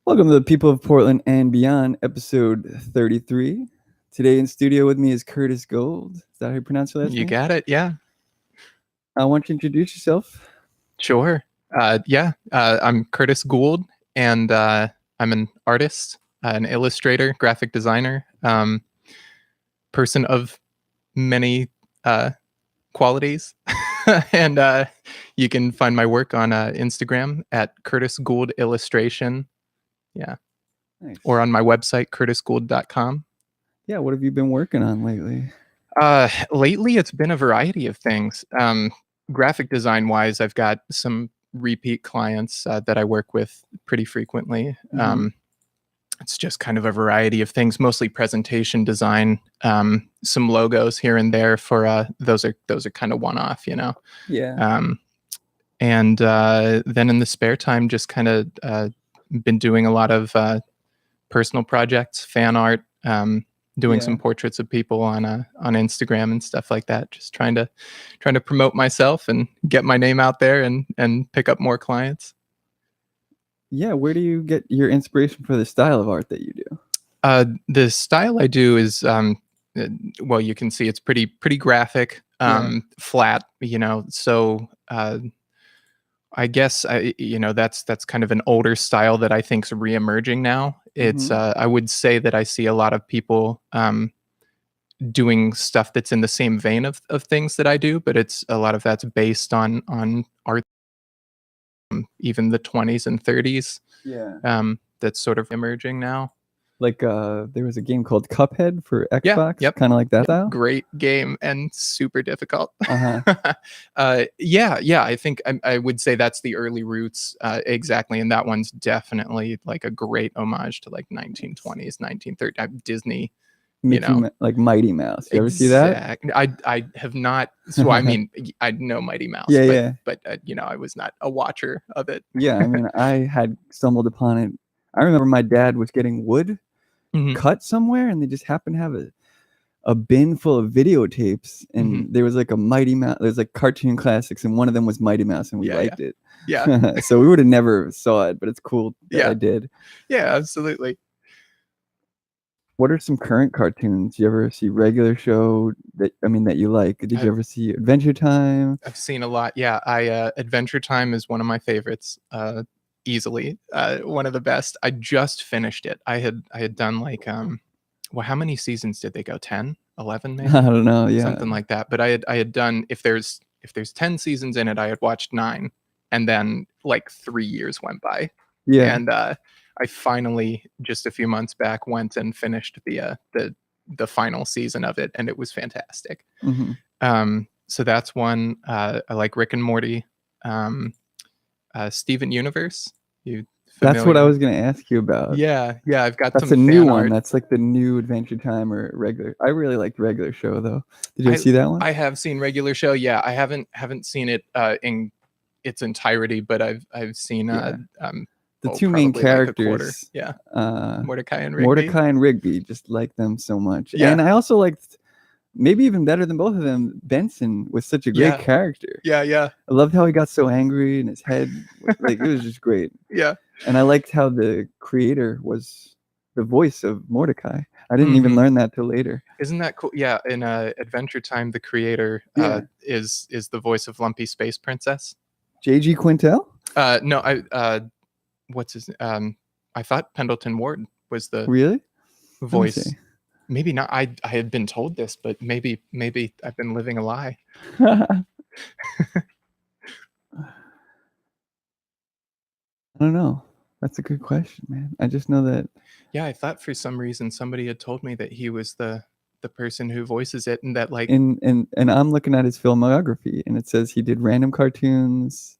Welcome to the People of Portland and Beyond, episode 33. Today in studio with me is Curtis Gould. Is that how you pronounce your last You name? got it. Yeah, I want you to introduce yourself. sure. I'm Curtis Gould, and I'm an artist, an illustrator, graphic designer, person of many qualities. And you can find my work on Instagram at Curtis Gould Illustration. Yeah. Nice. Or on my website, curtisgould.com. Yeah, what have you been working on lately? Lately, it's been a variety of things. Graphic design wise, I've got some repeat clients that I work with pretty frequently. It's just kind of a variety of things, mostly presentation design, some logos here and there for those are kind of one off, Yeah. And then in the spare time, just kind of been doing a lot of personal projects, fan art, doing some portraits of people on Instagram and stuff like that. Just trying to promote myself and get my name out there and pick up more clients. Yeah, where do you get your inspiration for the style of art that you do? The style I do is well, you can see it's pretty graphic, flat, so I guess that's kind of an older style that I think's reemerging now. It's I would say that I see a lot of people doing stuff that's in the same vein of things that I do, but it's a lot of that's based on art, even the 20s and 30s. Yeah. That's sort of emerging now. Like there was a game called Cuphead for Xbox, Yep. kind of like that style. Great game and super difficult. Uh-huh. Yeah. I think I would say that's the early roots, exactly, and that one's definitely like a great homage to like 1920s, 1930s Disney. Like Mighty Mouse. You ever see that? I have not. So I mean, I know Mighty Mouse. But I was not a watcher of it. Yeah, I mean, I had stumbled upon it. I remember my dad was getting wood cut somewhere, and they just happened to have a bin full of videotapes, and there was like a Mighty Mouse. There's like cartoon classics, and one of them was Mighty Mouse, and we liked it. Yeah. So we would have never saw it, but it's cool that I did. Yeah, absolutely. What are some current cartoons? You ever see Regular Show that you like? Did you ever see Adventure Time? I've seen a lot. Yeah, Adventure Time is one of my favorites. Easily one of the best. I just finished it. I had done like well, how many seasons did they go? 10, 11 maybe? I don't know. Yeah, something like that. But I had done, if there's 10 seasons in it, I had watched 9, and then like 3 years went by. Yeah, and I finally just a few months back went and finished the final season of it, and it was fantastic. So that's one. I like Rick and Morty. Steven Universe. That's what I was going to ask you about. Yeah, I've got that's some a new art. one. That's like the new Adventure Time or Regular. I really liked Regular Show though. Did you see that one? I have seen Regular Show. Yeah, I haven't seen it in its entirety, but I've seen the two main characters. Yeah, Mordecai and Rigby. Just like them so much. Yeah. And I also liked, maybe even better than both of them, Benson was such a great character. Yeah. I loved how he got so angry and his head, like it was just great. Yeah. And I liked how the creator was the voice of Mordecai. I didn't even learn that till later. Isn't that cool? Yeah, in Adventure Time, the creator is the voice of Lumpy Space Princess. J.G. Quintel? No, what's his? I thought Pendleton Ward was the voice. Maybe not. I had been told this, but maybe I've been living a lie. I don't know. That's a good question, man. I just know that. Yeah, I thought for some reason somebody had told me that he was the person who voices it, and that like. And I'm looking at his filmography, and it says he did random cartoons,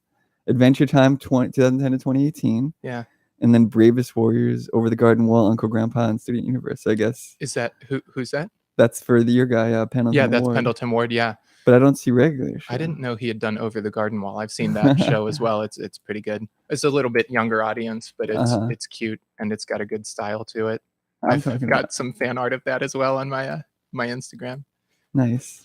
Adventure Time 2010 to 2018. Yeah. And then Bravest Warriors, Over the Garden Wall, Uncle Grandpa, and Student Universe. I guess. Is that who's that? That's for your guy, Pendleton. Yeah, that's Pendleton Ward. Yeah. But I don't see Regular Show. I didn't know he had done Over the Garden Wall. I've seen that show as well. It's pretty good. It's a little bit younger audience, but it's cute, and it's got a good style to it. I've got some fan art of that as well on my my Instagram. Nice.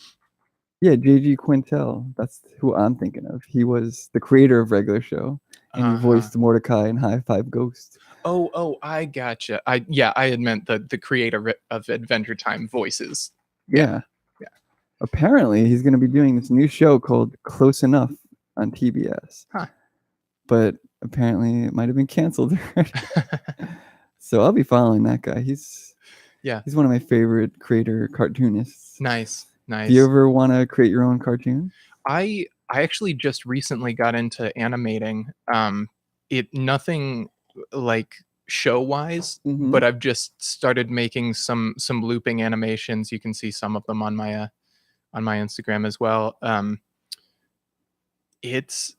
Yeah, J.G. Quintel. That's who I'm thinking of. He was the creator of Regular Show, and he voiced Mordecai in High Five Ghost. Oh, I gotcha. I had meant the creator of Adventure Time voices. Yeah. Apparently, he's going to be doing this new show called Close Enough on TBS. But apparently, it might have been canceled. So I'll be following that guy. He's one of my favorite creator cartoonists. Nice. Do you ever want to create your own cartoon? I actually just recently got into animating. Nothing like show wise, but I've just started making some looping animations. You can see some of them on my Instagram as well. It's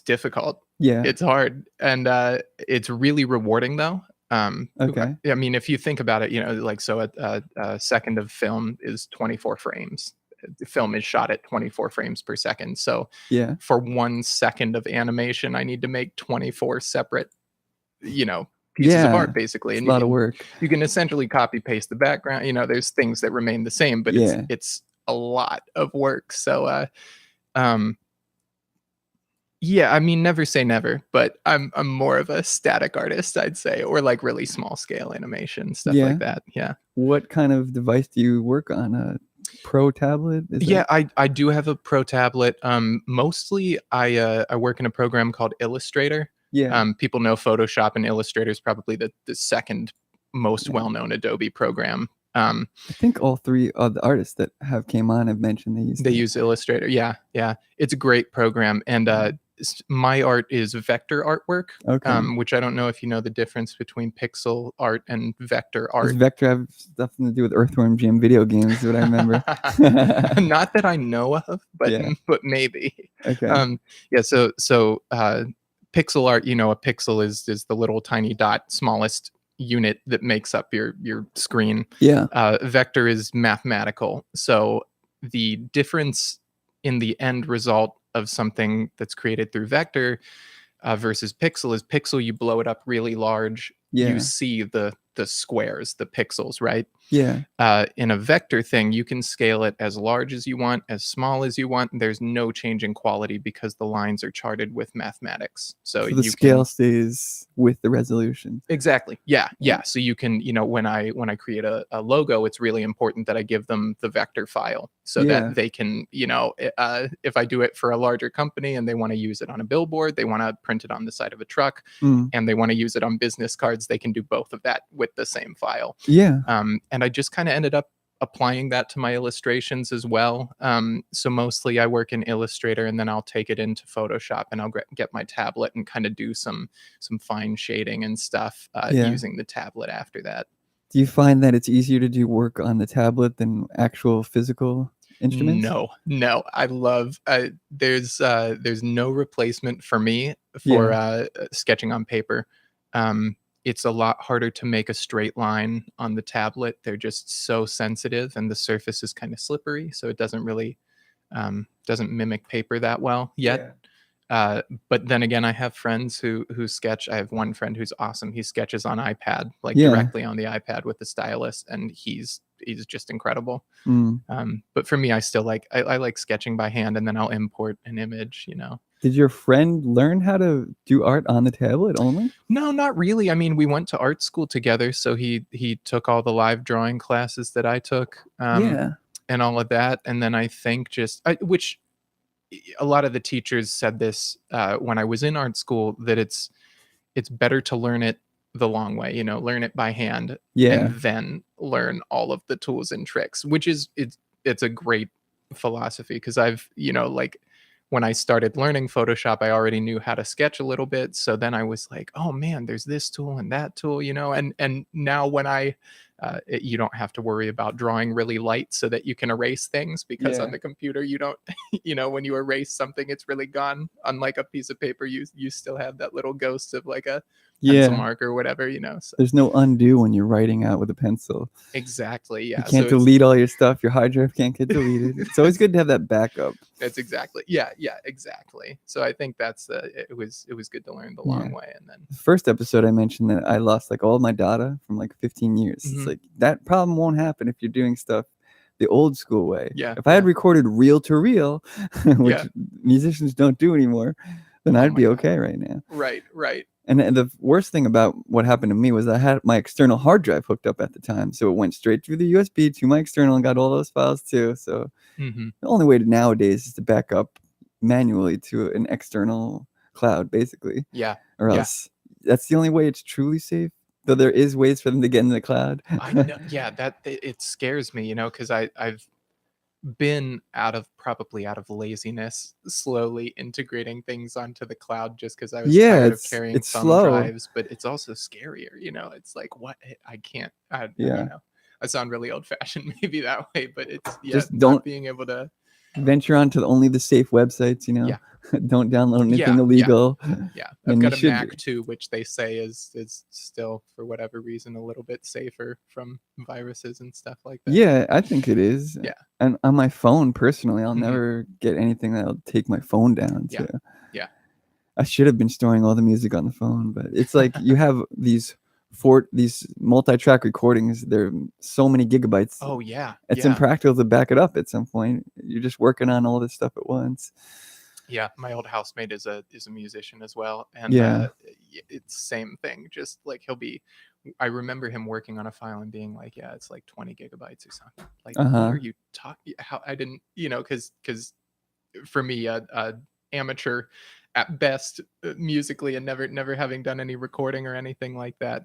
difficult. Yeah, it's hard, and it's really rewarding though. Okay. I mean, if you think about it, like, so a second of film is 24 frames. The film is shot at 24 frames per second. So for 1 second of animation, I need to make 24 separate, pieces of art, basically. And a lot of work. You can essentially copy paste the background. There's things that remain the same, but it's a lot of work. So, I mean, never say never, but I'm more of a static artist, I'd say, or like really small scale animation, stuff like that. Yeah. What kind of device do you work on? A Pro tablet? I do have a Pro tablet. Mostly I work in a program called Illustrator. People know Photoshop, and Illustrator is probably the second most well-known Adobe program. I think all three of the artists that have came on have mentioned they use Illustrator. Yeah. It's a great program, and my art is vector artwork, which I don't know if you know the difference between pixel art and vector art. Does vector have something to do with Earthworm Jim video games? Is what I remember. Not that I know of, but maybe. Okay. So pixel art, a pixel is the little tiny dot, smallest unit that makes up your screen. Vector is mathematical. So the difference in the end result of something that's created through vector versus pixel is pixel, you blow it up really large, you see the squares, the pixels, right? In a vector thing, you can scale it as large as you want, as small as you want. There's no change in quality because the lines are charted with mathematics. So the scale stays with the resolution. Exactly. Yeah. So you can, when I create a logo, it's really important that I give them the vector file so that they can, if I do it for a larger company and they want to use it on a billboard, they want to print it on the side of a truck, and they want to use it on business cards, they can do both of that with the same file. And I just kind of ended up applying that to my illustrations as well. So mostly I work in Illustrator, and then I'll take it into Photoshop, and I'll get my tablet and kind of do some fine shading and stuff using the tablet after that. Do you find that it's easier to do work on the tablet than actual physical instruments? No. I love there's no replacement for me for sketching on paper. It's a lot harder to make a straight line on the tablet. They're just so sensitive, and the surface is kind of slippery, so it doesn't really doesn't mimic paper that well yet. But then again, I have friends who sketch. I have one friend who's awesome. He sketches on iPad, like directly on the iPad with the stylus, and he's just incredible. But for me, I still I like sketching by hand, and then I'll import an image, Did your friend learn how to do art on the tablet only? No, not really. I mean, we went to art school together, so he took all the live drawing classes that I took, and all of that. And then I think which a lot of the teachers said this when I was in art school, that it's better to learn it the long way, learn it by hand, and then learn all of the tools and tricks, which is it's a great philosophy, because I've when I started learning Photoshop, I already knew how to sketch a little bit. So then I was like, oh man, there's this tool and that tool, and now when you don't have to worry about drawing really light so that you can erase things, because on the computer, you don't, when you erase something, it's really gone. Unlike a piece of paper, you still have that little ghost of like a pencil mark or whatever, So. There's no undo when you're writing out with a pencil. Exactly. Yeah. You can't delete all your stuff. Your hard drive can't get deleted. It's always good to have that backup. That's exactly. Yeah, exactly. So I think that's it was good to learn the long way. And then the first episode I mentioned that I lost all my data from 15 years. It's like that problem won't happen if you're doing stuff the old school way. If I had recorded reel to reel, which musicians don't do anymore, then Oh I'd my be God. okay right now. Right. And the worst thing about what happened to me was I had my external hard drive hooked up at the time, so it went straight through the USB to my external and got all those files too. So Mm-hmm. the only way to nowadays is to back up manually to an external cloud, basically, Yeah. or else that's the only way it's truly safe. Though there is ways for them to get in the cloud. I know. Yeah, that it scares me, because I've been probably out of laziness, slowly integrating things onto the cloud just because I was Yeah, tired of carrying it's thumb slow. drives. But it's also scarier, it's like, what? I can't. Yeah. I sound really old fashioned maybe that way, but it's Just not don't being able to. venture onto only the safe websites. Yeah. Don't download anything Yeah. illegal. Yeah, I've And you got a should Mac be. too, which they say is still, for whatever reason, a little bit safer from viruses and stuff like that. Yeah, I think it is. Yeah. And on my phone, personally, I'll Mhm. never get anything that'll take my phone down. Yeah. Too. Yeah. I should have been storing all the music on the phone, but it's like you have these multi-track recordings. They're so many gigabytes. Oh yeah. It's Yeah. impractical to back it up at some point. You're just working on all this stuff at once. Yeah, my old housemate is a musician as well, and Yeah. it's same thing. Just like I remember him working on a file and being like, "Yeah, it's like 20 gigabytes or something." Like, what are you talking? How I didn't, because for me, amateur at best musically, and never having done any recording or anything like that.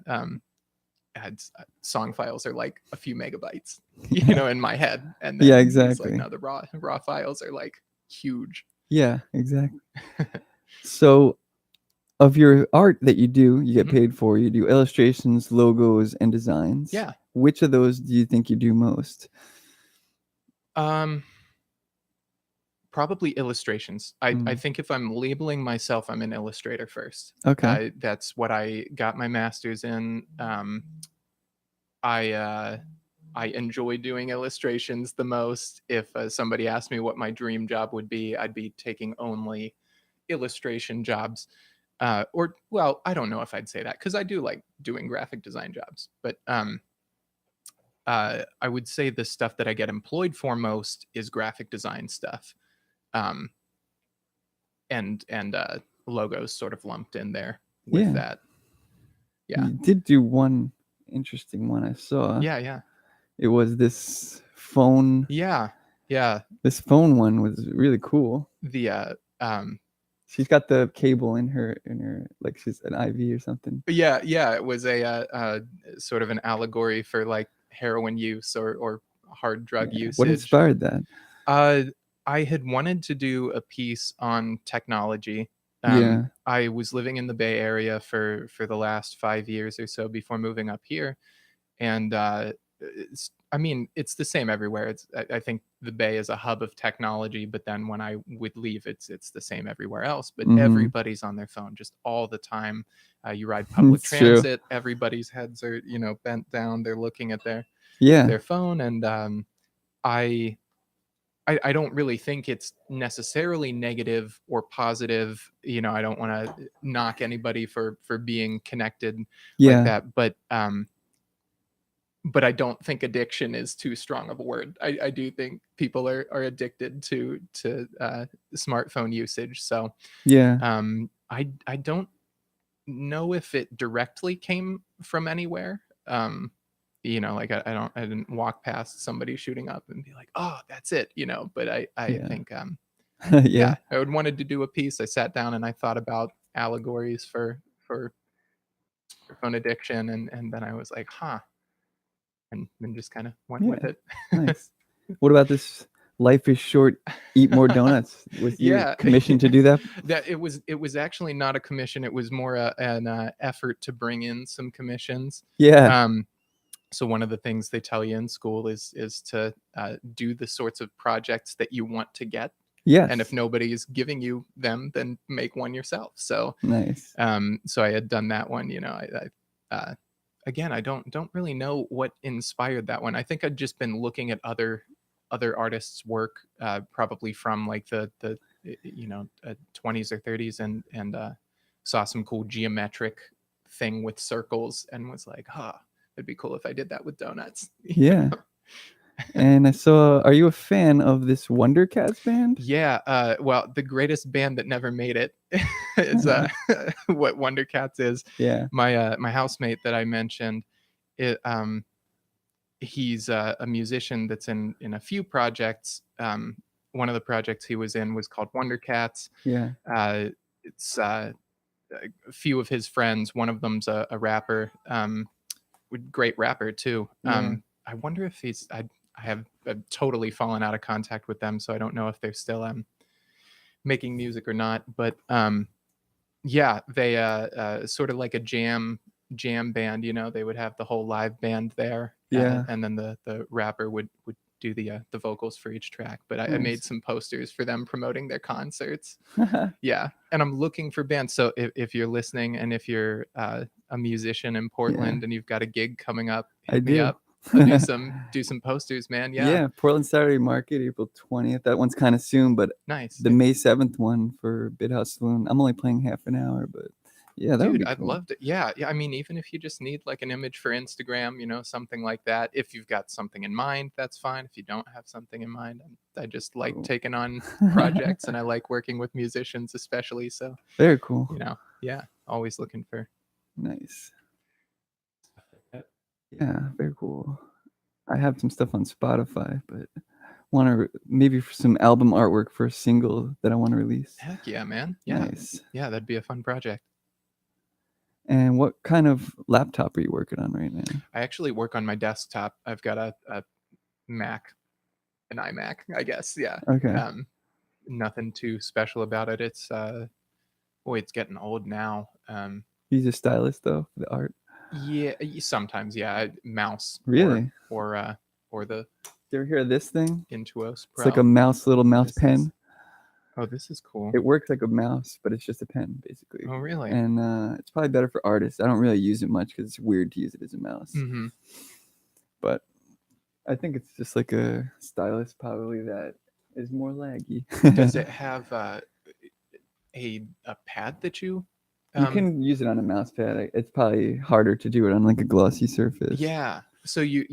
Song files are like a few megabytes, in my head, and then Yeah, he's like, exactly. "No, the raw files are like huge." Yeah, exactly. So, of your art that you do, you get Mhm. paid for. You do illustrations, logos, and designs. Yeah. Which of those do you think you do most? Probably illustrations. I think if I'm labeling myself, I'm an illustrator first. Okay. That's what I got my master's in. I enjoy doing illustrations the most. If somebody asked me what my dream job would be, I'd be taking only illustration jobs. Or, well, I don't know if I'd say that, because I do like doing graphic design jobs. But I would say the stuff that I get employed for most is graphic design stuff. Um, and logos sort of lumped in there with Yeah. that. Yeah. You did do one interesting one I saw. Yeah. It was this phone. Yeah. This phone one was really cool. The She's got the cable in her like she's an IV or something. yeah, it was a sort of an allegory for like heroin use or hard drug usage. What inspired that? I had wanted to do a piece on technology. Yeah. I was living in the Bay Area for the last 5 years or so before moving up here, and it's the same everywhere. I think the Bay is a hub of technology, but then when I would leave, it's the same everywhere else. But everybody's on their phone just all the time. You ride public transit, everybody's heads are bent down. They're looking at their phone, and I don't really think it's necessarily negative or positive. I don't want to knock anybody for being connected like that, but I don't think addiction is too strong of a word. I do think people are addicted to smartphone usage. So I don't know if it directly came from anywhere. Like I didn't walk past somebody shooting up and be like, oh, that's it, but I think I would wanted to do a piece. I sat down and I thought about allegories for phone addiction, and then I was like, and then just kind of went with it. Nice. What about this life is short, eat more donuts? Was you commissioned to do that? That it was actually not a commission. It was more an effort to bring in some commissions. So one of the things they tell you in school is to do the sorts of projects that you want to get. And if nobody is giving you them, then make one yourself. So nice. So I had done that one. Again, I don't really know what inspired that one. I think I'd just been looking at other artists' work, probably from like the 20s or 30s, and saw some cool geometric thing with circles, and was like, it'd be cool if I did that with donuts. And I saw, are you a fan of this Wonder Cats band? Yeah, well, the greatest band that never made it is what Wonder Cats is. Yeah. My housemate that I mentioned, it, he's a musician that's in a few projects. One of the projects he was in was called Wonder Cats. Yeah. It's a few of his friends. One of them's a rapper, great rapper too. Yeah. I wonder if I have totally fallen out of contact with them, so I don't know if they're still making music or not. But yeah, they sort of like a jam band. You know, they would have the whole live band there, Yeah. and then the rapper would do the vocals for each track. But I made Nice. some posters for them promoting their concerts. Yeah, and I'm looking for bands. So if you're listening, and if you're a musician in Portland and you've got a gig coming up, I hit me do. up. I'll do some posters, man. Yeah, Yeah, Portland Saturday Market, April 20th. That one's kind of soon, but nice. the May 7th one for Bid House Saloon, I'm only playing half an hour, but yeah, that would Dude, be I'd cool. love to. Yeah, yeah. I mean, even if you just need like an image for Instagram, you know, something like that. If you've got something in mind, that's fine. If you don't have something in mind, I just like Cool. taking on projects, and I like working with musicians, especially. So, Very cool. you know, yeah, always looking for Nice. stuff like that. Yeah, very cool. I have some stuff on Spotify, but want to maybe for some album artwork for a single that I want to release. Heck yeah, man. Yeah, Nice. yeah, that'd be a fun project. And what kind of laptop are you working on right now? I actually work on my desktop. I've got a Mac, an iMac, I guess. Yeah. Okay. Nothing too special about it. It's boy, it's getting old now. Use a stylus though for the art. Yeah, sometimes. Yeah, mouse. Really? Or the. You ever hear of this thing? Intuos Pro. It's like a little mouse pen. Oh, this is cool. It works like a mouse, but it's just a pen, basically. Oh, really? And it's probably better for artists. I don't really use it much because it's weird to use it as a mouse. Mm-hmm. But I think it's just like a stylus, probably, that is more laggy. Does it have a pad that you? You can use it on a mouse pad. It's probably harder to do it on like a glossy surface. Yeah. So you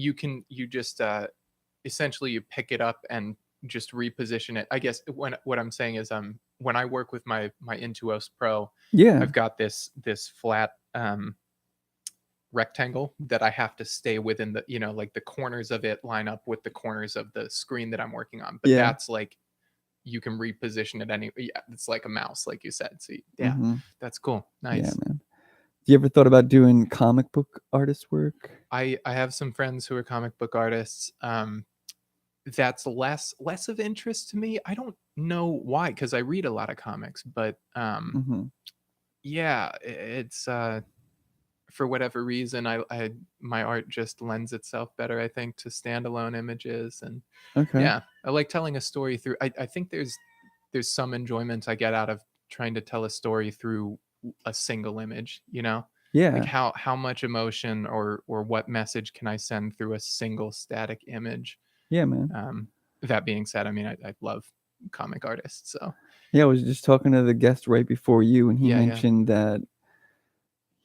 just essentially you pick it up and just reposition it. I guess what I'm saying is when I work with my Intuos Pro, Yeah, I've got this flat rectangle that I have to stay within, the, you know, like the corners of it line up with the corners of the screen that I'm working on. But that's like, you can reposition it any. Yeah, it's like a mouse, like you said. So yeah, that's cool. Nice. Yeah, man. You ever thought about doing comic book artist work? I have some friends who are comic book artists. That's less of interest to me. I don't know why, because I read a lot of comics, but yeah, it's for whatever reason, I my art just lends itself better, I think, to standalone images. And yeah, I like telling a story through. I think there's some enjoyment I get out of trying to tell a story through a single image, you know? Yeah. Like how much emotion or what message can I send through a single static image? Yeah, man. That being said, I mean, I love comic artists, so. Yeah, I was just talking to the guest right before you, and he mentioned that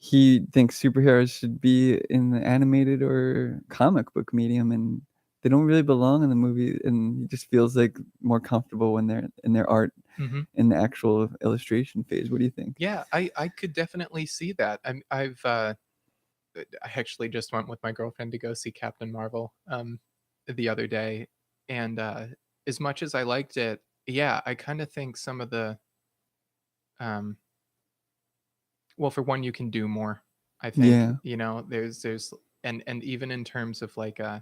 he thinks superheroes should be in the animated or comic book medium, and they don't really belong in the movie, and he just feels like more comfortable when they're in their art in the actual illustration phase. What do you think? Yeah, I could definitely see that. I actually just went with my girlfriend to go see Captain Marvel the other day, and as much as I liked it, yeah, I kind of think some of the well, for one, you can do more, I think. You know, there's and even in terms of like I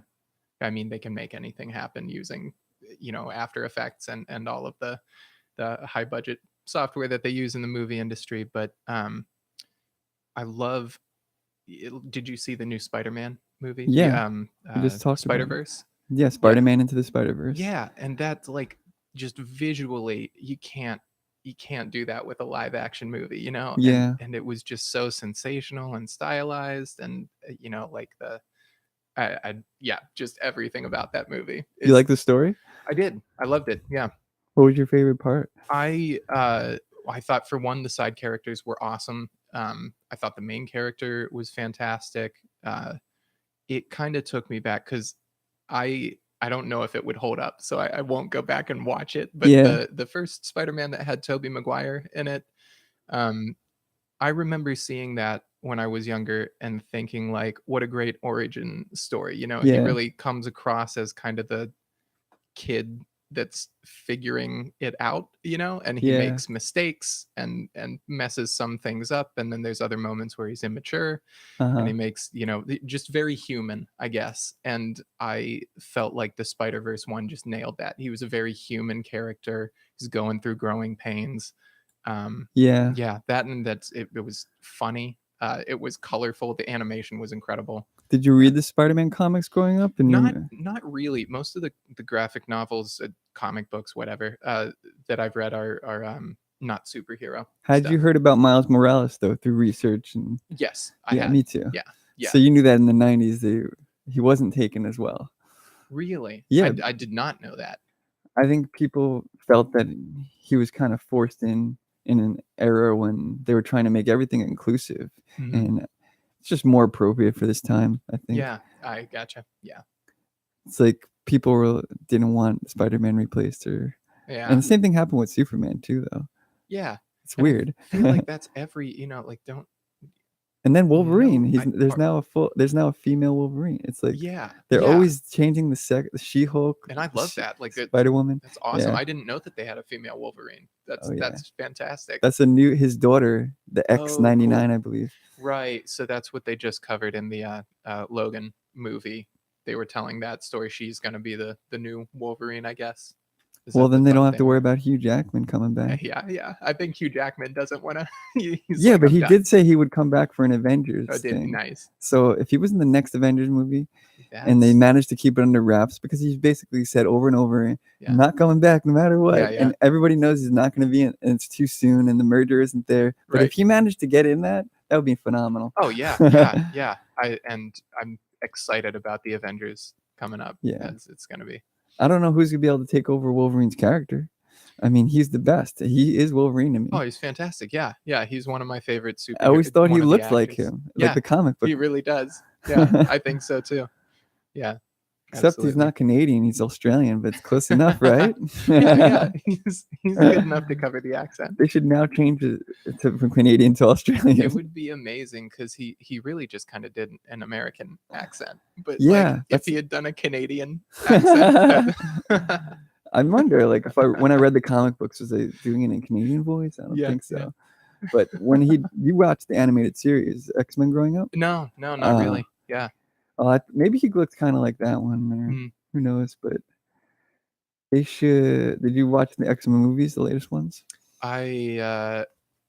mean, they can make anything happen using, you know, After Effects and all of the high budget software that they use in the movie industry. But I love. Did you see the new Spider-Man movie? Yeah, we just talked Spider-Verse. Yeah, Spider-Man Into the Spider-Verse. Yeah, and that's like just visually, you can't do that with a live action movie, you know? Yeah. And it was just so sensational and stylized, and you know, like just everything about that movie. You like the story? I did. I loved it. Yeah. What was your favorite part? I thought, for one, the side characters were awesome. I thought the main character was fantastic. It kind of took me back because I I don't know if it would hold up, so I won't go back and watch it. But Yeah. the first Spider-Man that had Tobey Maguire in it, um, I remember seeing that when I was younger and thinking like, what a great origin story. You know, he Yeah. really comes across as kind of the kid that's figuring it out, you know, and he Yeah. makes mistakes and messes some things up, and then there's other moments where he's immature and he Uh-huh. makes, you know, just very human, I guess. And I felt like the Spider-Verse one just nailed that. He was a very human character. He's going through growing pains. Yeah. Yeah, that, and it was funny. It was colorful. The animation was incredible. Did you read the Spider-Man comics growing up? And Not really. Most of the graphic novels, comic books, whatever, that I've read are not superhero had you stuff. heard about Miles Morales though through research? And Yes, I yeah, had. me too. Yeah, yeah. So you knew that in the 90s he wasn't taken as well. Really? Yeah, I did not know that. I think people felt that he was kind of forced in an era when they were trying to make everything inclusive, Mhm. and it's just more appropriate for this time, I think. Yeah, I gotcha. Yeah, It's like people didn't want Spider-Man replaced, and yeah, the same thing happened with Superman too, though. yeah. It's And I weird. feel like that's every, like, don't And then Wolverine, no, there's now a female Wolverine. It's like yeah, they're yeah. always changing the She-Hulk, And I love that. Like, Spider-Woman. that's awesome. Yeah. I didn't know that they had a female Wolverine. Oh yeah. That's fantastic. That's his daughter, the Oh, X-99, cool. I believe. Right. So that's what they just covered in the Logan movie. They were telling that story. She's going to be the new Wolverine, I guess. Is Well, that the then they don't thought have to there? worry about Hugh Jackman coming back. Yeah, yeah. I think Hugh Jackman doesn't want to. He's Yeah, like, but I'm he done. did say he would come back for an Oh, Avengers did thing. nice. So if he was in the next Avengers movie and they That's managed to keep it under wraps, because he's basically said over and over, yeah, I'm not coming back no matter what. yeah, yeah. And everybody knows he's not going to be in, and it's too soon and the merger isn't there. But if Right. he managed to get in that would be phenomenal. Oh yeah, yeah, yeah. I'm excited about the Avengers coming up. Yeah. As it's going to be. I don't know who's going to be able to take over Wolverine's character. I mean, he's the best. He is Wolverine to me. Oh, he's fantastic. Yeah, yeah. He's one of my favorite superheroes. I always thought he One of the looked like actors. him, like Yeah, the comic book. he really does. Yeah, I think so too. Yeah, Except he's absolutely. not Canadian, he's Australian, but it's close enough, right? Yeah, yeah. He's good enough to cover the accent. They should now change it from Canadian to Australian. It would be amazing because he really just kind of did an American accent. But Yeah, like, if he had done a Canadian accent, I wonder, like, when I read the comic books, was they doing it in Canadian voice? I don't Yeah, think so. yeah. But when you watched the animated series X-Men growing up? No, not really. Yeah. Maybe he looked kind of like that one, or who knows? But they should. Did you watch the X-Men movies, the latest ones? I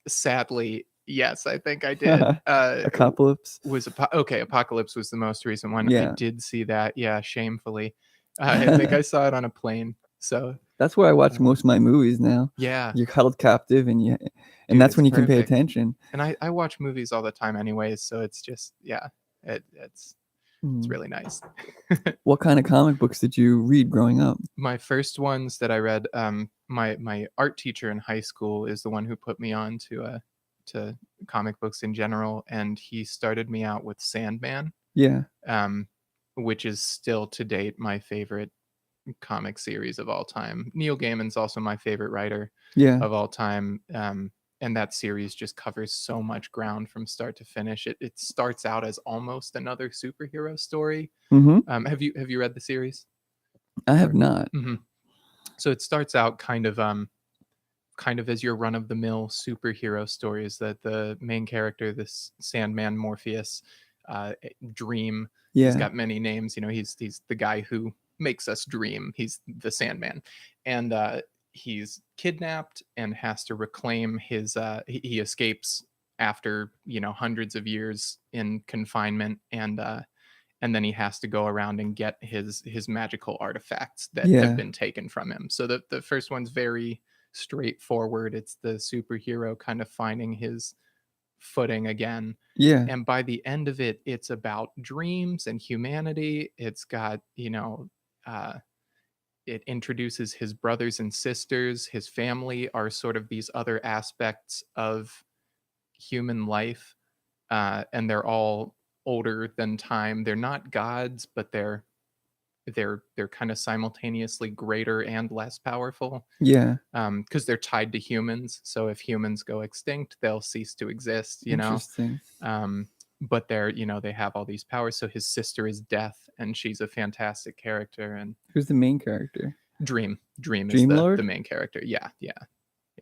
sadly, yes, I think I did. Apocalypse was Apocalypse was the most recent one. Yeah. I did see that. Yeah, shamefully. I think I saw it on a plane. So that's where I watch most of my movies now. Yeah, you're held captive, and Dude, that's when you perfect. can pay attention. And I watch movies all the time, anyways. So it's just it's really nice. What kind of comic books did you read growing up? My first ones that I read, my art teacher in high school is the one who put me on to comic books in general, and he started me out with Sandman. Yeah. Which is still to date my favorite comic series of all time. Neil Gaiman's also my favorite writer of all time. And that series just covers so much ground from start to finish. It starts out as almost another superhero story. Have you read the series? I have not. So it starts out kind of as your run-of-the-mill superhero stories, that the main character, this Sandman Morpheus, Dream, he's got many names. He's the guy who makes us dream. He's the Sandman, and he's kidnapped and has to reclaim his. He escapes after hundreds of years in confinement, and then he has to go around and get his magical artifacts that have been taken from him. So the first one's very straightforward. It's the superhero kind of finding his footing again. And by the end of it, it's about dreams and humanity. It's got, it introduces his brothers and sisters. His family are sort of these other aspects of human life. And they're all older than time. They're not gods, but they're they're kind of simultaneously greater and less powerful. Yeah. Because they're tied to humans. So if humans go extinct, they'll cease to exist. Interesting. But they have all these powers. So his sister is Death, and she's a fantastic character. And who's the main character? Dream is Dream Lord? the main character. Yeah. Yeah,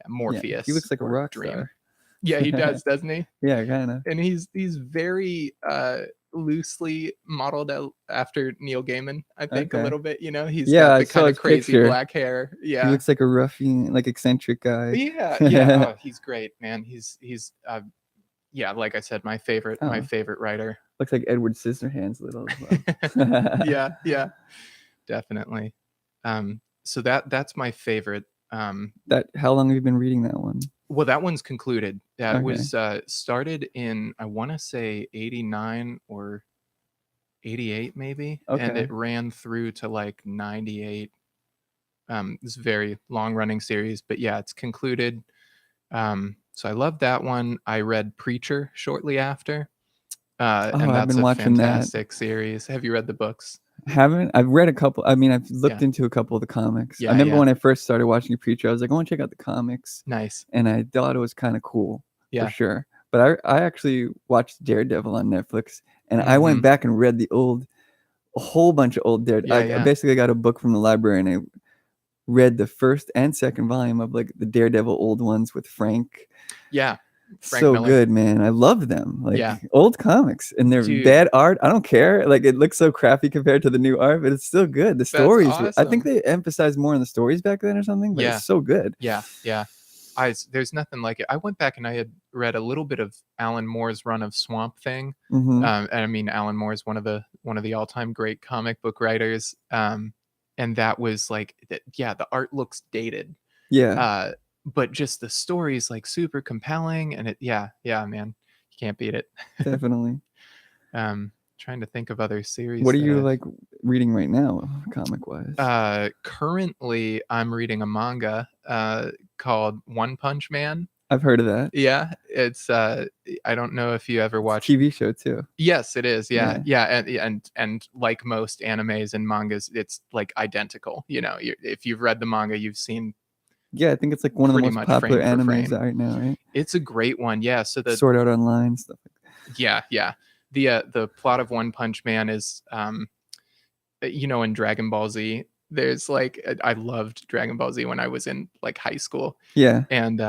Morpheus. he looks like a or rock Dream. star. Yeah, he does, doesn't he? Yeah, kind of. And he's very loosely modeled after Neil Gaiman, I think, a little bit. He's got the kind of crazy black hair. Yeah, he looks like a ruffian, like eccentric guy. Yeah. Oh, he's great, man. He's like I said, my favorite writer. Looks like Edward Scissorhands little as well. Yeah, definitely. So that's my favorite. How long have you been reading that one? Well, that one's concluded. It was started in, I want to say 89 or 88 maybe. And it ran through to like 98. It's a very long running series, but yeah, it's concluded. So I love that one. I read Preacher shortly after. And that's a fantastic series. Have you read the books? Haven't. I've read a couple. I mean, I've looked into a couple of the comics. I remember when I first started watching Preacher, I was like, I want to check out the comics. Nice. And I thought it was kind of cool, for sure. But I actually watched Daredevil on Netflix, and I went back and read a whole bunch of old Daredevil. I basically got a book from the library, and I read the first and second volume of like the Daredevil old ones with Frank. Yeah. Frank Miller. Good, man. I love them. Like old comics, and they're bad art. I don't care. Like it looks so crappy compared to the new art, but it's still good. The stories, awesome. I think they emphasized more on the stories back then or something, but it's so good. Yeah. There's nothing like it. I went back and I had read a little bit of Alan Moore's run of Swamp Thing. And I mean, Alan Moore is one of the all-time great comic book writers. And that was like, the art looks dated. Yeah. But just the story is like super compelling, and man, you can't beat it. Definitely. Trying to think of other series. What are you like reading right now, comic wise? Currently I'm reading a manga called One Punch Man. I've heard of that. Yeah, it's I don't know if you ever watched TV show too. Yes, it is. Yeah. And like most animes and mangas, it's like identical. If you've read the manga, you've seen. Yeah, I think it's like one of the most popular animes right now, right? It's a great one. Yeah. So the Sword Art Online stuff like that. Yeah. The plot of One Punch Man is in Dragon Ball Z, there's like, I loved Dragon Ball Z when I was in like high school. Yeah. And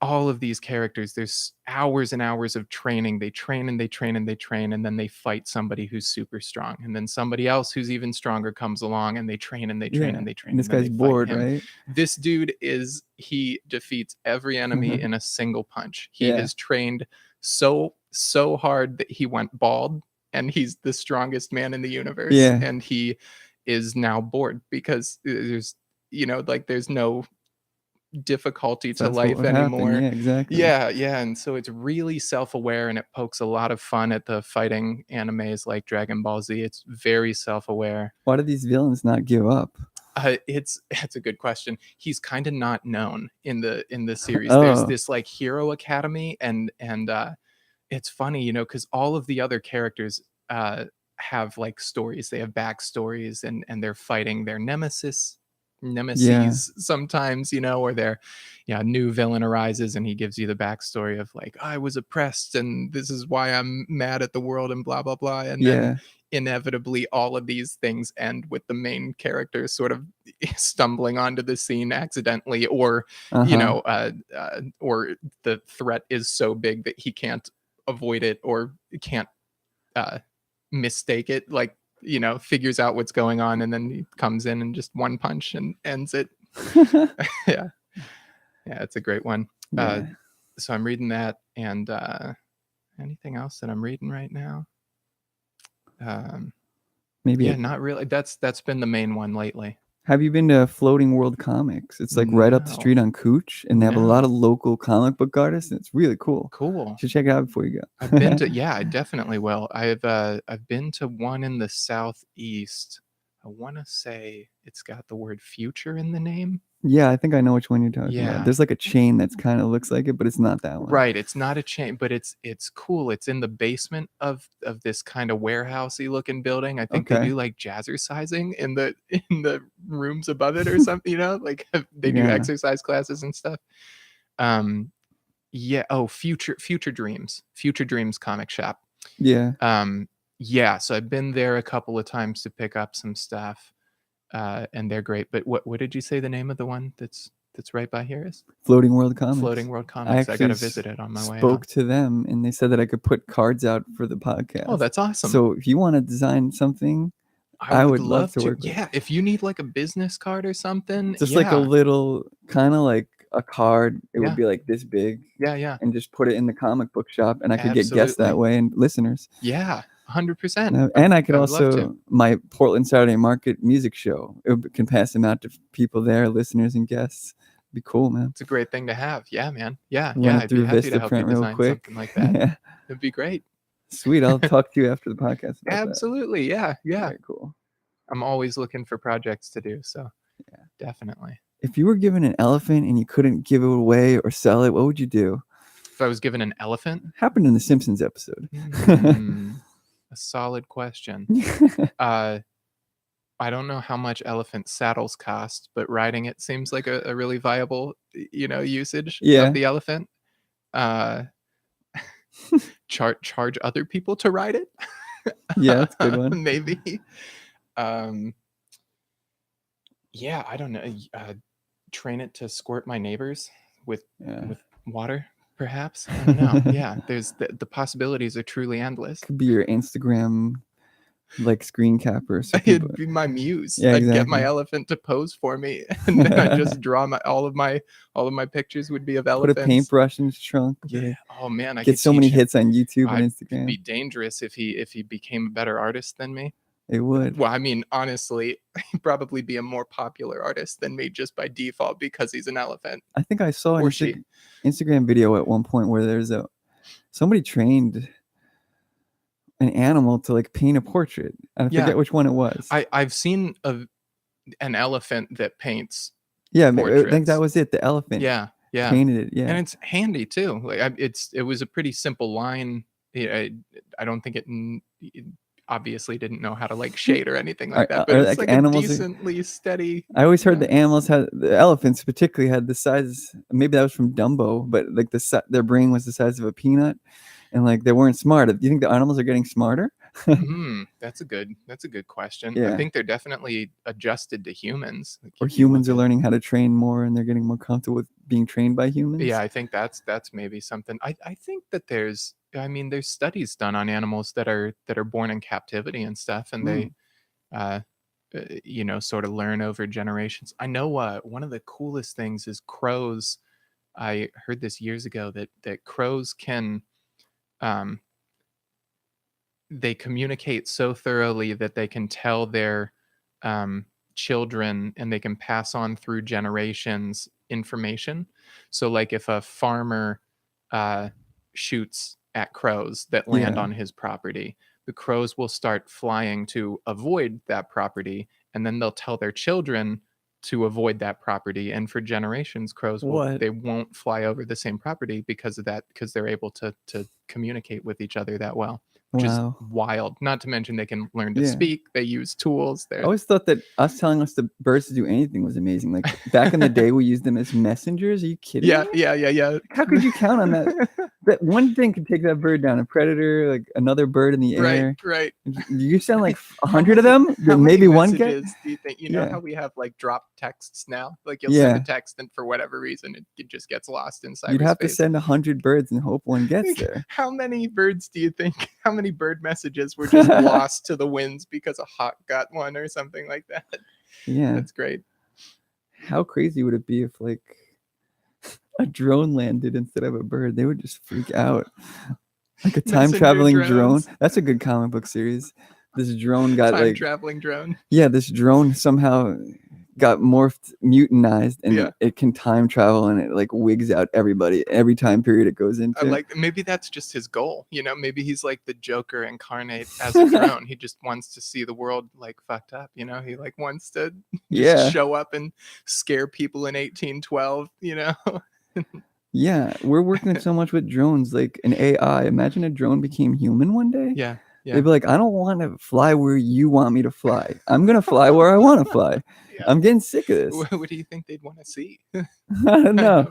all of these characters, there's hours and hours of training. They train and they train and they train, and then they fight somebody who's super strong, and then somebody else who's even stronger comes along, and they train and they train and they train. And this guy's bored, right? This dude he defeats every enemy in a single punch. He is trained so hard that he went bald, and he's the strongest man in the universe. Yeah. And he is now bored because there's no difficulty to life anymore. Yeah, exactly. Yeah. And so it's really self-aware, and it pokes a lot of fun at the fighting animes like Dragon Ball Z. It's very self-aware. Why do these villains not give up? It's a good question. He's kind of not known in the series. There's this like hero academy, and it's funny, because all of the other characters have like stories. They have backstories, and they're fighting their nemesis sometimes, or their new villain arises, and he gives you the backstory of like, I was oppressed and this is why I'm mad at the world and blah blah blah. And then inevitably all of these things end with the main character sort of stumbling onto the scene accidentally, or or the threat is so big that he can't avoid it or can't mistake it, like figures out what's going on, and then he comes in and just one punch and ends it. Yeah, it's a great one. So I'm reading that, and anything else that I'm reading right now? Maybe not really. That's been the main one lately. Have you been to Floating World Comics? It's like right up the street on Cooch, and they have a lot of local comic book artists, and it's really cool. Cool. You should check it out before you go. I've been to, I definitely will. I've been to one in the southeast. want to say it's got the word future in the name. Yeah, I think I know which one you're talking Yeah. about. There's like a chain that's kind of looks like it, but it's not that one. Right. It's not a chain, but it's cool. It's in the basement of this kind of warehousey looking building. I think they Okay. do like jazzercising in the rooms above it or something, you know, like they do Yeah. exercise classes and stuff. Yeah. Oh, Future Dreams comic shop. Yeah. Yeah. So I've been there a couple of times to pick up some stuff, and they're great. But what did you say the name of the one that's right by here is? Floating World Comics. Floating World Comics. I got to visit it on my way out. Spoke to them, and they said that I could put cards out for the podcast. Oh, that's awesome. So if you want to design something, I would love to work with. Yeah, if you need like a business card or something. Just like a little, kind of like a card. It would be like this big. Yeah. And just put it in the comic book shop, and I could get guests that way and listeners. Yeah, 100%. And I could also, my Portland Saturday Market music show, it can pass them out to people there, listeners and guests. Be cool, man. It's a great thing to have. Yeah, man. Yeah. I'd be happy to help you design something like that. It'd be great. Sweet. I'll talk to you after the podcast about Absolutely. that. Yeah. Very cool. I'm always looking for projects to do, so definitely. If you were given an elephant and you couldn't give it away or sell it, what would you do? If I was given an elephant? Happened in the Simpsons episode. A solid question. I don't know how much elephant saddles cost, but riding it seems like a really viable, usage of the elephant. Charge other people to ride it. Yeah, that's a good one. Maybe. Yeah, I don't know. Train it to squirt my neighbors with water, perhaps. I don't know. Yeah, there's the possibilities are truly endless. Could be your Instagram screen capper. It'd be my muse. Yeah, I'd get my elephant to pose for me, and then I just draw all of my pictures would be of elephants. Put a paintbrush in his trunk. Yeah. Oh man, I get so many hits on YouTube and Instagram. It'd be dangerous if he became a better artist than me. It would. Well, I mean, honestly, he'd probably be a more popular artist than me just by default because he's an elephant. I think I saw an Instagram video at one point where there's somebody trained an animal to paint a portrait. I forget which one it was. I've seen an elephant that paints. Yeah, portraits. I think that was it. The elephant. Yeah. Painted it. Yeah, and it's handy too. It was a pretty simple line. I don't think it obviously didn't know how to shade or anything like that, but it's animals a decently steady. I always heard the elephants particularly had the size. Maybe that was from Dumbo, but their brain was the size of a peanut. And they weren't smart. Do you think the animals are getting smarter? That's a good question. Yeah. I think they're definitely adjusted to humans. Or humans are learning how to train more, and they're getting more comfortable with being trained by humans. Yeah, I think that's maybe something. I think that there's studies done on animals that are born in captivity and stuff, and they sort of learn over generations. I know one of the coolest things is crows. I heard this years ago that crows can they communicate so thoroughly that they can tell their children, and they can pass on through generations information. So if a farmer shoots at crows that land on his property, the crows will start flying to avoid that property, and then they'll tell their children to avoid that property. And for generations, crows they won't fly over the same property because of that, because they're able to communicate with each other that well, which is wild. Not to mention they can learn to speak. They use tools. I always thought that us telling us the birds to do anything was amazing. Back in the day, we used them as messengers. Are you kidding me? Yeah. How could you count on that? That one thing could take that bird down. A predator, another bird in the air. Right. You sound 100 of them. Maybe one gets. Do you think how we have drop texts now? You'll send a text, and for whatever reason it just gets lost in cyberspace. You'd have to send 100 birds and hope one gets there. How many birds do you think? How many bird messages were just lost to the winds because a hawk got one or something like that? Yeah, that's great. How crazy would it be if a drone landed instead of a bird? They would just freak out. A time traveling drone. That's a good comic book series. This drone got time traveling drone. Yeah, this drone somehow got morphed, mutinized, and Yeah. it can time travel, and it like wigs out everybody every time period it goes into. Like maybe that's just his goal, you know. Maybe he's like the Joker incarnate as a drone. He just wants to see the world like fucked up, you know. He like wants to just show up and scare people in 1812, you know. Yeah, we're working so much with drones, like an AI. Imagine a drone became human one day. Yeah. They'd be like, I don't want to fly where you want me to fly. I'm gonna fly where I want to fly. I'm getting sick of this. What do you think they'd want to see? I don't know.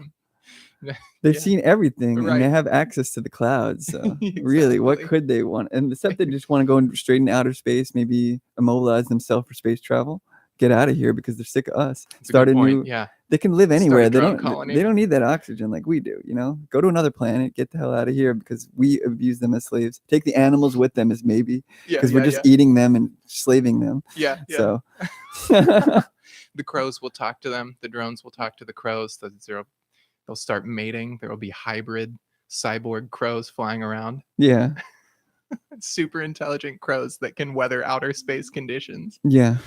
They've seen everything, and they have access to the clouds. So really, what could they want? And except they just want to go straight into outer space, maybe immobilize themselves for space travel, get out of here because they're sick of us. Start a new. They can live anywhere. They don't need that oxygen like we do. You know, go to another planet, get the hell out of here because we abuse them as slaves. Take the animals with them as maybe because we're just eating them and slaving them. So the crows will talk to them. The drones will talk to the crows. They'll start mating. There will be hybrid cyborg crows flying around. Yeah. Super intelligent crows that can weather outer space conditions. Yeah.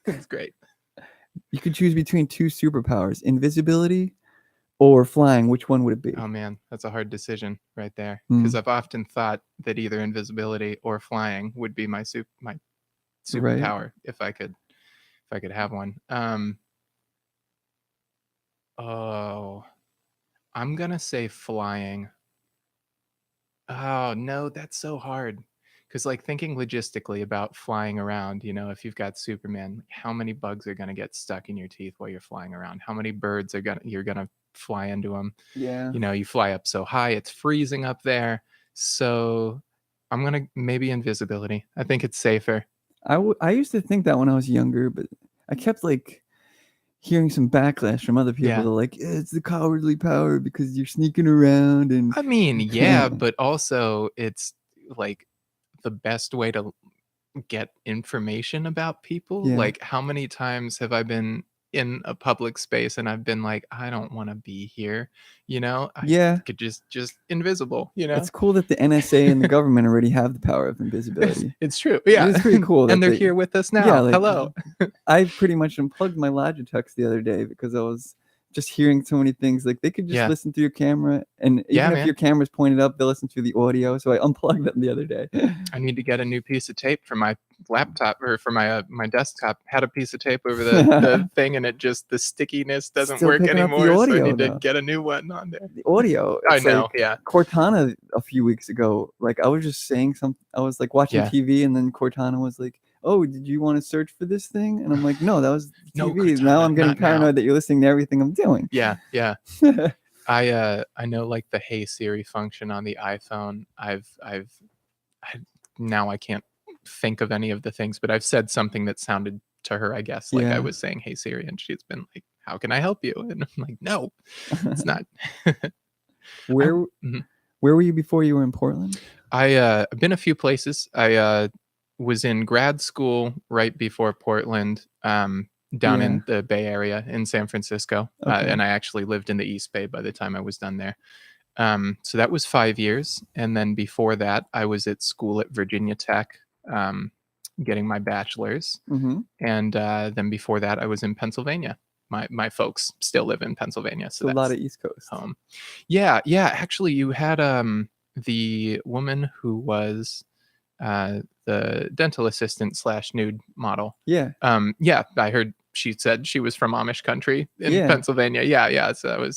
It's great. You could choose between two superpowers, invisibility or flying. Which one would it be? Oh man, that's a hard decision right there. Because I've often thought that either invisibility or flying would be my superpower if I could have one. I'm gonna say flying. Oh no, that's so hard. Because like thinking logistically about flying around, you know, if you've got Superman, how many bugs are gonna get stuck in your teeth while you're flying around? How many birds you're gonna fly into them? Yeah. You know, you fly up so high, it's freezing up there. So I'm gonna maybe invisibility. I think it's safer. I used to think that when I was younger, but I kept like hearing some backlash from other people. They're like, it's the cowardly power because you're sneaking around. And I mean, yeah, but also it's like the best way to get information about people. Like how many times have I been in a public space and I've been like, I don't want to be here, you know? I could just invisible, you know? It's cool that the NSA and the government already have the power of invisibility. It's true. Yeah. It's pretty cool. And they're here with us now. Yeah, like, hello. I pretty much unplugged my Logitech the other day because I was just hearing so many things. Like they could just listen through your camera, and even if your camera's pointed up, they'll listen through the audio. So I unplugged them the other day. I need to get a new piece of tape for my laptop or for my desktop. Had a piece of tape over the thing, and the stickiness doesn't work anymore. So I need to get a new one on there. The audio. I know. Like Cortana a few weeks ago. Like I was just saying something. I was like watching TV, and then Cortana was like, oh, did you want to search for this thing? And I'm like, no, that was TV. No, Cortana, now I'm getting paranoid that you're listening to everything I'm doing. Yeah. I know like the Hey Siri function on the iPhone. Now I can't think of any of the things, but I've said something that sounded to her, I guess, like I was saying Hey Siri, and she's been like, how can I help you? And I'm like, no, it's not. Where were you before you were in Portland? I've been a few places. I was in grad school right before Portland, down in the Bay Area in San Francisco. And I actually lived in the East Bay by the time I was done there. So that was 5 years. And then before that, I was at school at Virginia Tech, getting my bachelor's. And then before that, I was in Pennsylvania. My folks still live in Pennsylvania. So that's a lot of East Coast. Yeah. Actually, you had the woman who was the dental assistant / nude model. Yeah. I heard she said she was from Amish country in Pennsylvania. Yeah. So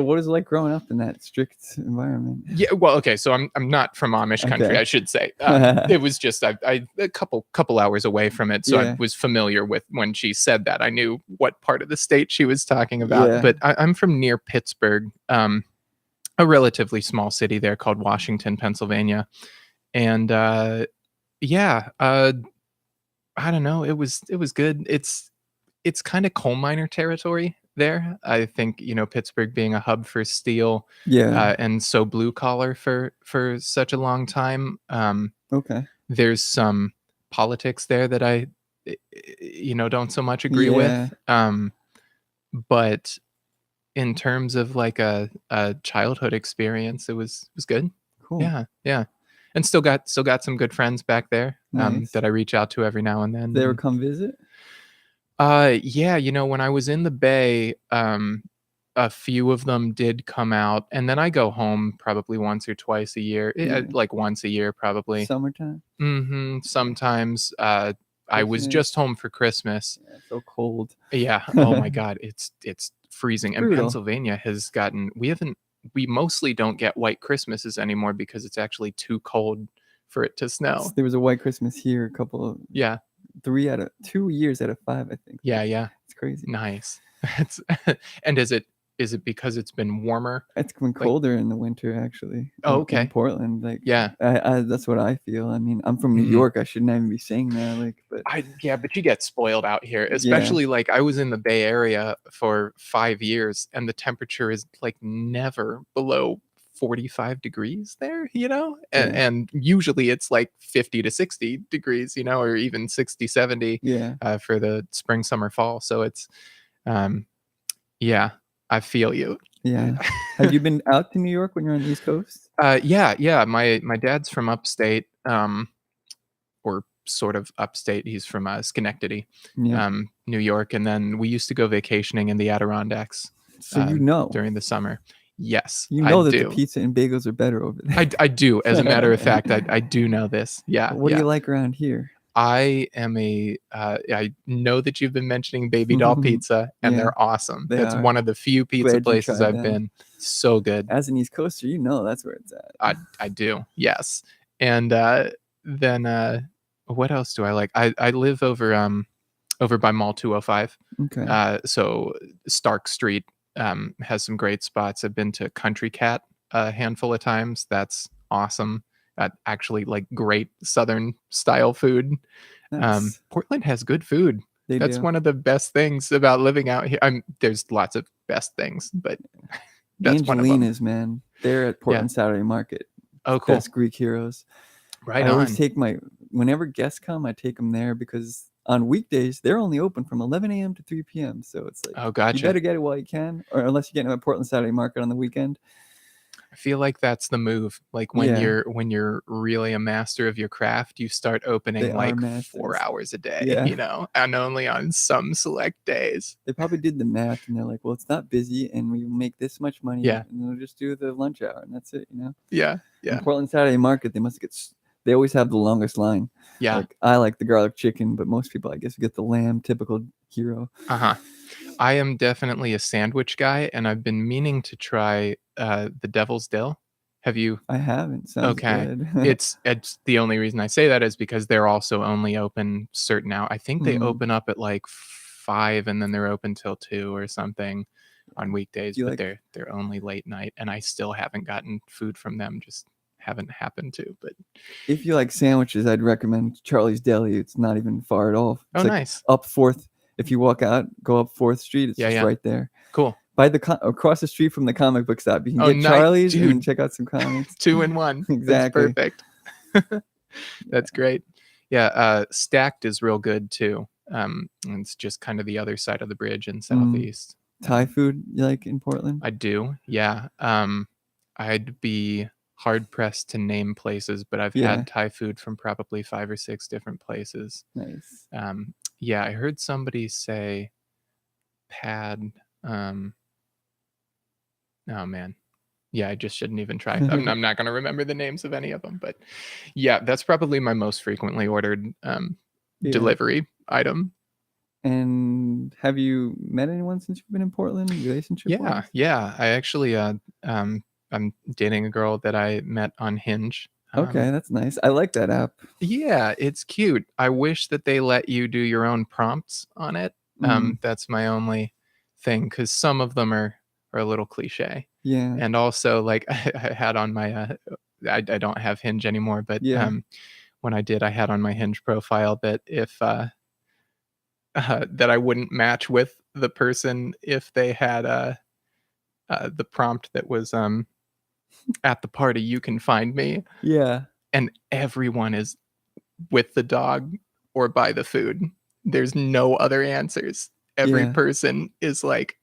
what is it like growing up in that strict environment? Yeah. Well, okay. So I'm not from Amish country, I should say. It was just I a couple hours away from it, so I was familiar with when she said that. I knew what part of the state she was talking about. Yeah. But I'm from near Pittsburgh, a relatively small city there called Washington, Pennsylvania. And I don't know. It was good. It's kind of coal miner territory there. I think, Pittsburgh being a hub for steel, and so blue collar for such a long time. There's some politics there that I, don't so much agree with. But in terms of like a childhood experience, it was good. Cool. Yeah. And still got some good friends back there, that I reach out to every now and then. They ever come visit? Yeah, when I was in the Bay, a few of them did come out, and then I go home probably once or twice a year, Yeah. like once a year probably. Summertime. Sometimes, I was Christmas. just home for Christmas. Yeah, it's so cold. Yeah. Oh my God, it's freezing, and Brutal. Pennsylvania has gotten we mostly don't get white Christmases anymore because it's actually too cold for it to snow. There was a white Christmas here, a couple of Yeah. 2 years out of 5, I think. Yeah. It's crazy. Nice. It's and is it because it's been warmer? It's been Like, colder in the winter, actually, oh, in okay. Portland. Like, Yeah. I that's what I feel. I mean, I'm from New Mhm. York. I shouldn't even be saying that. Like, but Yeah, but you get spoiled out here, yeah, especially like I was in the Bay Area for 5 years, and the temperature is like never below 45 degrees there, and, yeah, and usually it's like 50 to 60 degrees, or even 60, 70 yeah, for the spring, summer, fall. So um, yeah, I feel you. yeah. Have you been out to New York when you're on the East Coast? Yeah. My dad's from upstate, or sort of upstate. He's from Schenectady, Yeah. New York, and then we used to go vacationing in the Adirondacks So during the summer. Yes, you I know that the do. pizza and bagels are better over I do. As a matter of there. fact, I do know this. Yeah, What do yeah. you like around here? I know that you've been mentioning Baby Doll Pizza, and Yeah, they're awesome. they That's are. one of the few pizza Glad you places tried I've them. been. So good. As an East Coaster, you know that's where it's at. I do. Yes. And then what else do I like? I live over by Mall 205. Okay. So Stark Street has some great spots. I've been to Country Cat a handful of times. That's awesome. Actually, like great Southern style food. Nice. Portland has good food. They That's do. one of the best things about living out here. There's lots of best things, but that's one of them. Angelina's, man. They're at Yeah. Portland Saturday Market. Oh, cool. Best Greek heroes. Right I always on. take whenever guests come, I take them there because on weekdays they're only open from 11 a.m. to 3 p.m. So it's like Oh, you gotcha. better get it while you can, or unless you're getting them at Portland Saturday Market on the weekend. I feel like that's the move. Like when Yeah. you're really a master of your craft, you start They opening are like masters. 4 hours a day, Yeah. and only on some select days. They probably did the math and they're like, well, it's not busy and we make this much money. Yeah. And they'll just do the lunch hour and that's it, Yeah. In Portland Saturday Market, they always have the longest line. Yeah. Like, I like the garlic chicken, but most people, I guess, get the lamb, typical hero. Uh-huh. I am definitely a sandwich guy, and I've been meaning to try the Devil's Dill. Have you? I haven't. Sounds Okay. good. It's the only reason I say that is because they're also only open certain hours. I think they open up at like 5 and then they're open till 2 or something on weekdays, but they're only late night, and I still haven't gotten food from them. Just haven't happened to. But If you like sandwiches, I'd recommend Charlie's Deli. It's not even far at all. It's nice. Up 4th. If you walk out, go up 4th Street. It's just right there. Cool. By across the street from the comic book shop. You can get Charlie's and check out some comics. 2 in 1. Exactly. That's perfect. That's great. Yeah. Stacked is real good too. It's just kind of the other side of the bridge in Southeast. Thai food you like in Portland? I do. Yeah. I'd be hard pressed to name places, but I've had Thai food from probably 5 or 6 different places. Nice. Yeah, I heard somebody say pad. Oh man. Yeah, I just shouldn't even try. I'm not going to remember the names of any of them, but yeah, that's probably my most frequently ordered delivery item. And have you met anyone since you've been in Portland? Relationship? Yeah. I actually I'm dating a girl that I met on Hinge. Okay, that's nice. I like that app. Yeah, it's cute. I wish that they let you do your own prompts on it. That's my only thing, because some of them are a little cliche. Yeah. And also, like, I had on my I don't have Hinge anymore, but when I did, I had on my Hinge profile that if that I wouldn't match with the person if they had the prompt that was at the party you can find me. Yeah. And everyone is with the dog or by the food. There's no other answers. Every person is like,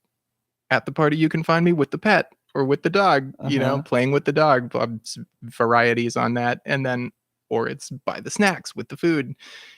at the party you can find me with the pet or with the dog, playing with the dog. Varieties on that. And then or it's buy the snacks with the food.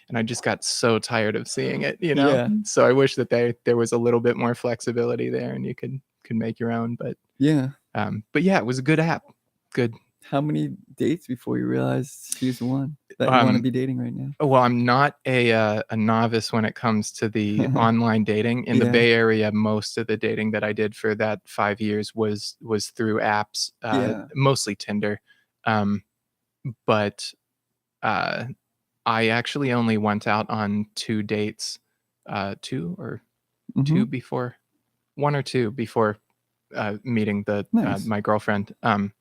And I just got so tired of seeing it, you know? Yeah. So I wish that there was a little bit more flexibility there and you could make your own, but Yeah. it was a good app. Good. How many dates before you realized she's the one that you want to be dating right now? Well, I'm not a novice when it comes to the online dating. In the Bay Area, most of the dating that I did for that 5 years was through apps, mostly Tinder. But I actually only went out on 2 dates, 2 or 2 before, 1 or 2 before meeting my girlfriend on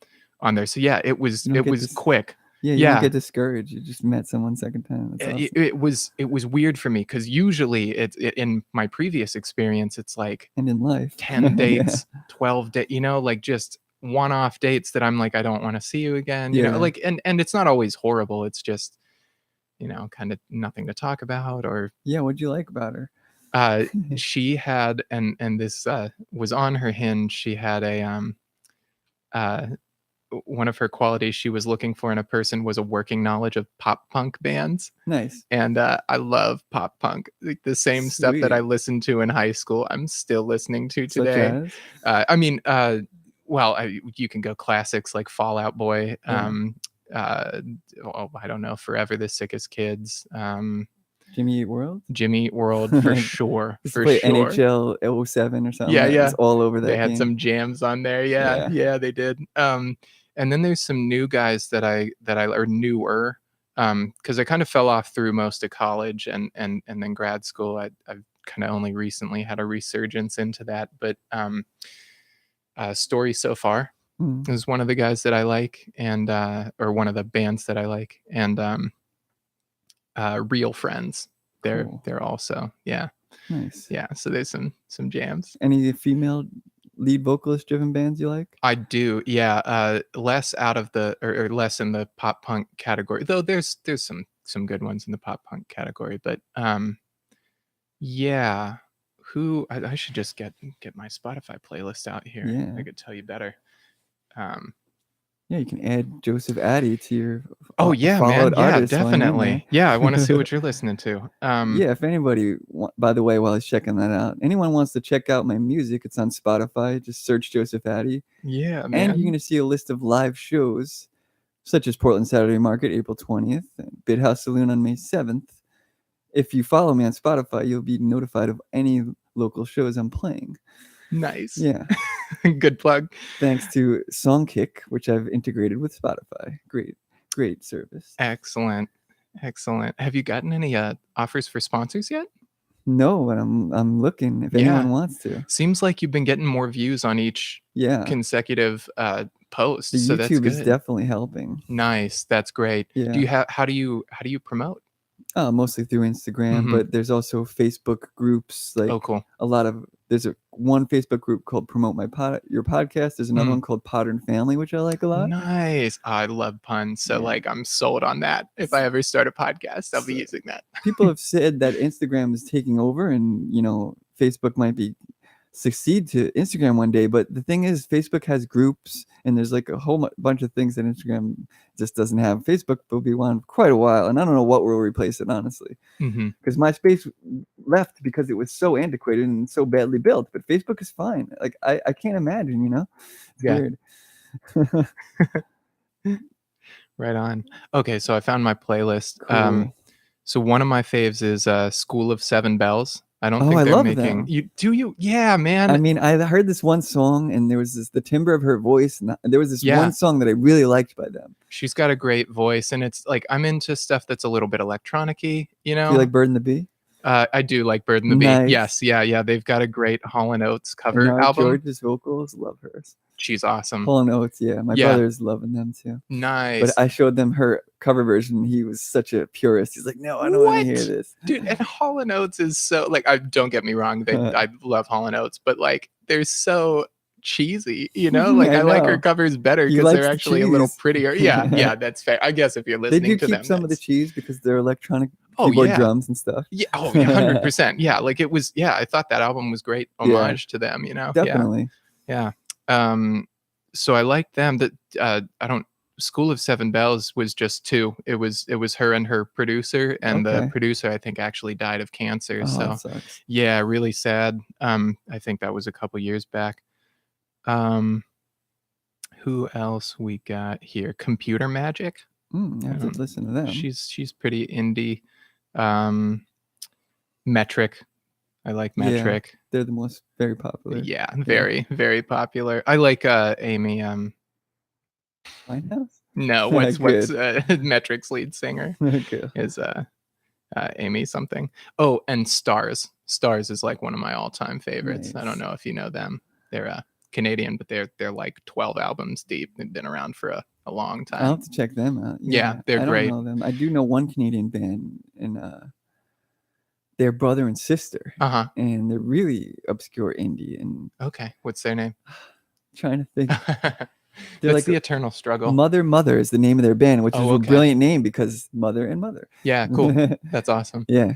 there. So yeah, it was quick. Yeah, you don't get discouraged. You just met someone second time. That's awesome. It was weird for me because usually in my previous experience, it's like, and in life, 10 dates, 12 dates, you know, like just one-off dates that I'm like, I don't want to see you again, you know, like, and it's not always horrible. It's just, you know, kind of nothing to talk about. Or what'd you like about her? She had, and this was on her Hinge. She had one of her qualities she was looking for in a person was a working knowledge of pop punk bands. Nice. And I love pop punk, like the same stuff that I listened to in high school. I'm still listening to today. I mean, you can go classics like Fall Out Boy. I don't know, Forever the Sickest Kids. Jimmy Eat World? Jimmy Eat World for sure. For sure. NHL 07 or something. Yeah, yeah. It's all over that. They had some jams on there. Yeah, they did. And then there's some new guys that I or newer, because I kind of fell off through most of college and then grad school. I've kind of only recently had a resurgence into that. But Story So Far is one of the guys that I like, and or one of the bands that I like, and Real Friends. They're also nice. Yeah, so there's some jams. Any female lead vocalist driven bands you like? I do, yeah. Less out of the or less in the pop punk category, though. There's some good ones in the pop punk category, but yeah. Who I should just get my Spotify playlist out here. Yeah, I could tell you better. Yeah, you can add Joseph Addy to your man. Yeah, definitely. Yeah, I want to see what you're listening to. Yeah, if anybody, by the way, while I was checking that out, anyone wants to check out my music, it's on Spotify. Just search Joseph Addy. Yeah, man. And you're going to see a list of live shows, such as Portland Saturday Market, April 20th, and Bid House Saloon on May 7th. If you follow me on Spotify, you'll be notified of any local shows I'm playing. Nice. Yeah. Good plug. Thanks to Songkick, which I've integrated with Spotify. Great service. Excellent. Have you gotten any offers for sponsors yet? No, but I'm looking if anyone wants to. Seems like you've been getting more views on each consecutive post. The so YouTube that's good. is definitely helping. Nice. That's great. Yeah. Do you how do you promote? Mostly through Instagram, but there's also Facebook groups. Like, cool. There's one Facebook group called Promote Your Podcast. There's another one called Podern Family, which I like a lot. Nice. I love puns. So like, I'm sold on that. If I ever start a podcast, I'll be using that. People have said that Instagram is taking over and, Facebook might succeed to Instagram one day. But the thing is, Facebook has groups and there's like a whole bunch of things that Instagram just doesn't have. Facebook will be on for quite a while. And I don't know what will replace it, honestly. Because MySpace left because it was so antiquated and so badly built. But Facebook is fine. Like, I can't imagine, It's weird. Right on. Okay, so I found my playlist. Cool. So one of my faves is School of Seven Bells. I don't think I they're love making them. You yeah, man. I mean, I heard this one song and there was the timbre of her voice, and there was this one song that I really liked by them. She's got a great voice, and it's like, I'm into stuff that's a little bit electronic-y, Do you like Bird and the Bee? I do like Bird and the Bee. Nice. Yes, yeah. They've got a great Hall & Oates cover album. George's vocals, love hers. She's awesome. Hall & Oates, my brother's loving them too. Nice. But I showed them her cover version. He was such a purist. He's like, no, I don't want to hear this. Dude, and Hall & Oates is so, like, don't get me wrong, I love Hall & Oates, but like, they're so cheesy, like I like her covers better because they're actually a little prettier. Yeah, that's fair. I guess if you're listening to them, they do keep some of the cheese because they're electronic keyboard drums and stuff. Yeah, 100%. Yeah, like it was. Yeah, I thought that album was great homage to them. Definitely. Yeah. So I like them. That I don't School of Seven Bells was just two. It was her and her producer, and the Okay. producer I think actually died of cancer. Oh, So that sucks. yeah, really sad. I think that was a couple years back. Who else we got here? Computer Magic. I have to listen to them. She's pretty indie. Metric. I like Metric. Yeah, they're the most very popular. Yeah, very, very popular. I like Amy. Winehouse? No, what's Metric's lead singer Okay. is Amy something. Oh, and Stars. Stars is like one of my all-time favorites. Nice. I don't know if you know them. They're Canadian, but they're like 12 albums deep. They've been around for a long time. I'll have to check them out. Yeah, they're great. I don't know them. I do know one Canadian band, and they're brother and sister. And they're really obscure indie. And okay, what's their name? Trying to think. They're like the eternal struggle. Mother is the name of their band, which is a brilliant name because mother and mother. Yeah, cool. That's awesome. Yeah,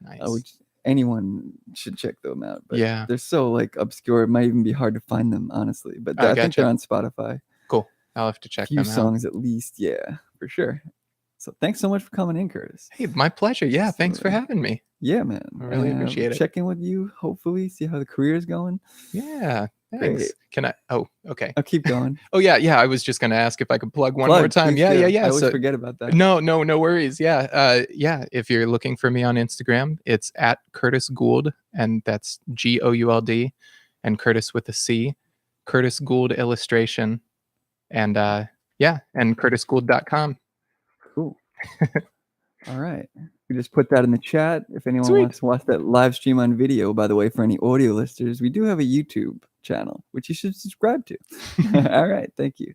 nice. Anyone should check them out. But yeah, they're so like obscure. It might even be hard to find them, honestly. But I think they're on Spotify. Cool. I'll have to check them out. A few songs at least. Yeah, for sure. So thanks so much for coming in, Curtis. Hey, my pleasure. Yeah, thanks for having me. Yeah, man. I really appreciate it. Check in with you, hopefully, see how the career is going. Yeah, thanks. Great. Can I? Oh, okay. I'll keep going. Yeah. I was just going to ask if I could plug one more time. Yeah. I always forget about that. No worries. Yeah. If you're looking for me on Instagram, it's at Curtis Gould, and that's Gould, and Curtis with a C, Curtis Gould Illustration, and and curtisgould.com. Cool. All right. We just put that in the chat. If anyone wants to watch that live stream on video, by the way, for any audio listeners, we do have a YouTube channel, which you should subscribe to. All right. Thank you.